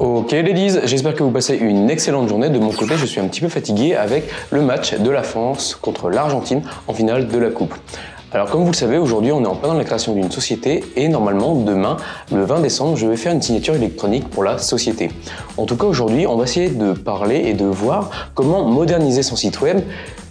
Ok ladies, j'espère que vous passez une excellente journée. De mon côté, je suis un petit peu fatigué avec le match de la France contre l'Argentine en finale de la Coupe. Alors comme vous le savez, aujourd'hui on est en plein dans la création d'une société et normalement demain, le 20 décembre, je vais faire une signature électronique pour la société. En tout cas aujourd'hui, on va essayer de parler et de voir comment moderniser son site web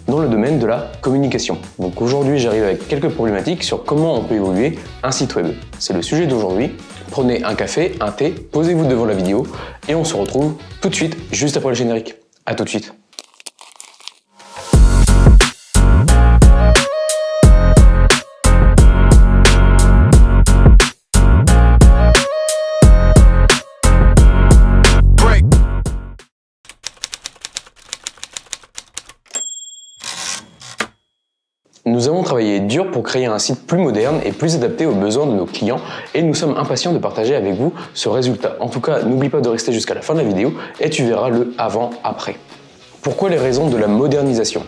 dans le domaine de la communication. Donc aujourd'hui, j'arrive avec quelques problématiques sur comment on peut évoluer un site web. C'est le sujet d'aujourd'hui. Prenez un café, un thé, posez-vous devant la vidéo et on se retrouve tout de suite, juste après le générique. À tout de suite. Nous avons travaillé dur pour créer un site plus moderne et plus adapté aux besoins de nos clients et nous sommes impatients de partager avec vous ce résultat. En tout cas, n'oublie pas de rester jusqu'à la fin de la vidéo et tu verras le avant-après. Pourquoi les raisons de la modernisation?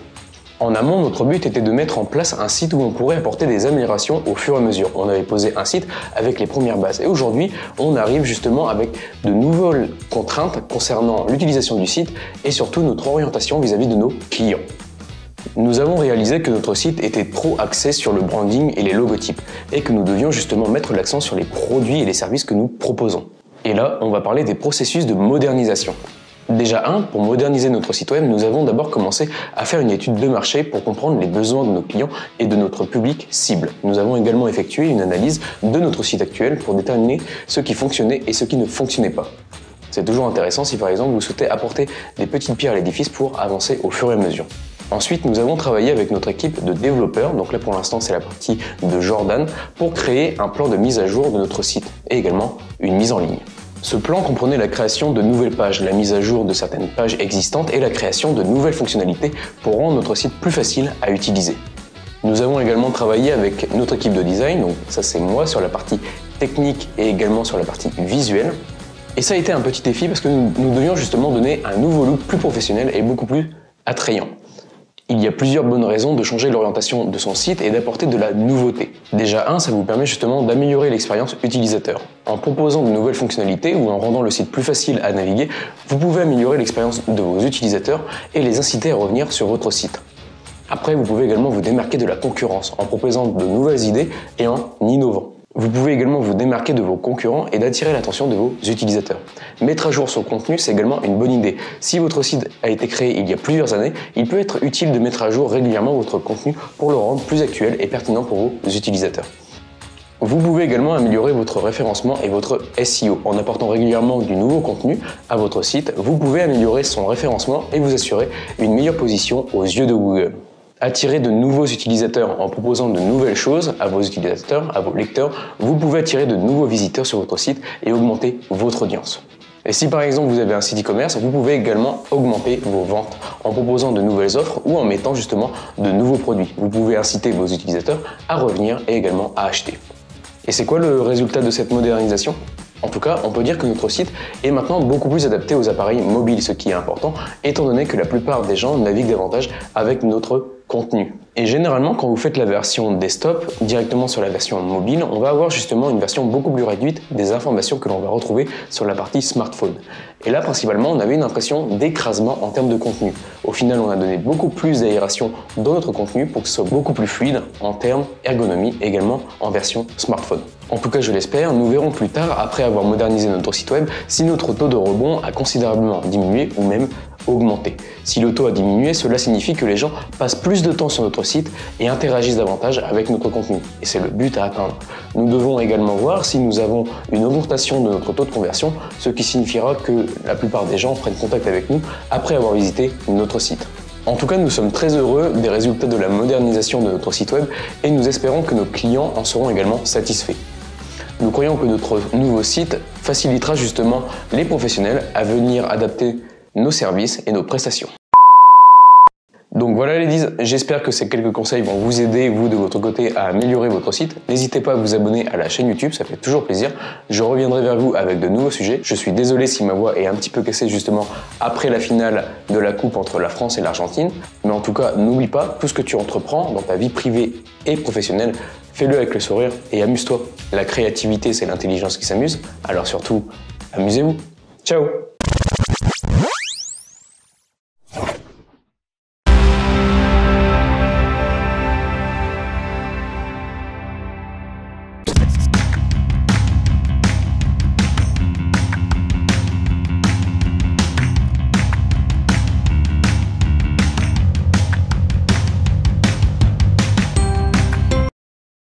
En amont, notre but était de mettre en place un site où on pourrait apporter des améliorations au fur et à mesure. On avait posé un site avec les premières bases et aujourd'hui, on arrive justement avec de nouvelles contraintes concernant l'utilisation du site et surtout notre orientation vis-à-vis de nos clients. Nous avons réalisé que notre site était trop axé sur le branding et les logotypes et que nous devions justement mettre l'accent sur les produits et les services que nous proposons. Et là, on va parler des processus de modernisation. Déjà pour moderniser notre site web, nous avons d'abord commencé à faire une étude de marché pour comprendre les besoins de nos clients et de notre public cible. Nous avons également effectué une analyse de notre site actuel pour déterminer ce qui fonctionnait et ce qui ne fonctionnait pas. C'est toujours intéressant si par exemple vous souhaitez apporter des petites pierres à l'édifice pour avancer au fur et à mesure. Ensuite, nous avons travaillé avec notre équipe de développeurs, donc là pour l'instant c'est la partie de Jordan, pour créer un plan de mise à jour de notre site et également une mise en ligne. Ce plan comprenait la création de nouvelles pages, la mise à jour de certaines pages existantes et la création de nouvelles fonctionnalités pour rendre notre site plus facile à utiliser. Nous avons également travaillé avec notre équipe de design, donc ça c'est moi sur la partie technique et également sur la partie visuelle. Et ça a été un petit défi parce que nous devions justement donner un nouveau look plus professionnel et beaucoup plus attrayant. Il y a plusieurs bonnes raisons de changer l'orientation de son site et d'apporter de la nouveauté. Déjà ça vous permet justement d'améliorer l'expérience utilisateur. En proposant de nouvelles fonctionnalités ou en rendant le site plus facile à naviguer, vous pouvez améliorer l'expérience de vos utilisateurs et les inciter à revenir sur votre site. Après, vous pouvez également vous démarquer de la concurrence en proposant de nouvelles idées et en innovant. Vous pouvez également vous démarquer de vos concurrents et d'attirer l'attention de vos utilisateurs. Mettre à jour son contenu, c'est également une bonne idée. Si votre site a été créé il y a plusieurs années, il peut être utile de mettre à jour régulièrement votre contenu pour le rendre plus actuel et pertinent pour vos utilisateurs. Vous pouvez également améliorer votre référencement et votre SEO. En apportant régulièrement du nouveau contenu à votre site, vous pouvez améliorer son référencement et vous assurer une meilleure position aux yeux de Google. Attirer de nouveaux utilisateurs en proposant de nouvelles choses à vos utilisateurs, à vos lecteurs, vous pouvez attirer de nouveaux visiteurs sur votre site et augmenter votre audience. Et si par exemple vous avez un site e-commerce, vous pouvez également augmenter vos ventes en proposant de nouvelles offres ou en mettant justement de nouveaux produits. Vous pouvez inciter vos utilisateurs à revenir et également à acheter. Et c'est quoi le résultat de cette modernisation ? En tout cas, on peut dire que notre site est maintenant beaucoup plus adapté aux appareils mobiles, ce qui est important, étant donné que la plupart des gens naviguent davantage avec notre contenu. Et généralement, quand vous faites la version desktop, directement sur la version mobile, on va avoir justement une version beaucoup plus réduite des informations que l'on va retrouver sur la partie smartphone. Et là, principalement, on avait une impression d'écrasement en termes de contenu. Au final, on a donné beaucoup plus d'aération dans notre contenu pour que ce soit beaucoup plus fluide en termes ergonomie, également en version smartphone. En tout cas, je l'espère, nous verrons plus tard, après avoir modernisé notre site web, si notre taux de rebond a considérablement diminué ou même augmenté. Si le taux a diminué, cela signifie que les gens passent plus de temps sur notre site et interagissent davantage avec notre contenu. Et c'est le but à atteindre. Nous devons également voir si nous avons une augmentation de notre taux de conversion, ce qui signifiera que la plupart des gens prennent contact avec nous après avoir visité notre site. En tout cas, nous sommes très heureux des résultats de la modernisation de notre site web et nous espérons que nos clients en seront également satisfaits. Nous croyons que notre nouveau site facilitera justement les professionnels à venir adapter nos services et nos prestations. Donc voilà ladies, j'espère que ces quelques conseils vont vous aider, vous de votre côté, à améliorer votre site. N'hésitez pas à vous abonner à la chaîne YouTube, ça fait toujours plaisir. Je reviendrai vers vous avec de nouveaux sujets. Je suis désolé si ma voix est un petit peu cassée justement après la finale de la coupe entre la France et l'Argentine. Mais en tout cas, n'oublie pas, tout ce que tu entreprends dans ta vie privée et professionnelle, fais-le avec le sourire et amuse-toi. La créativité, c'est l'intelligence qui s'amuse, alors surtout, amusez-vous. Ciao!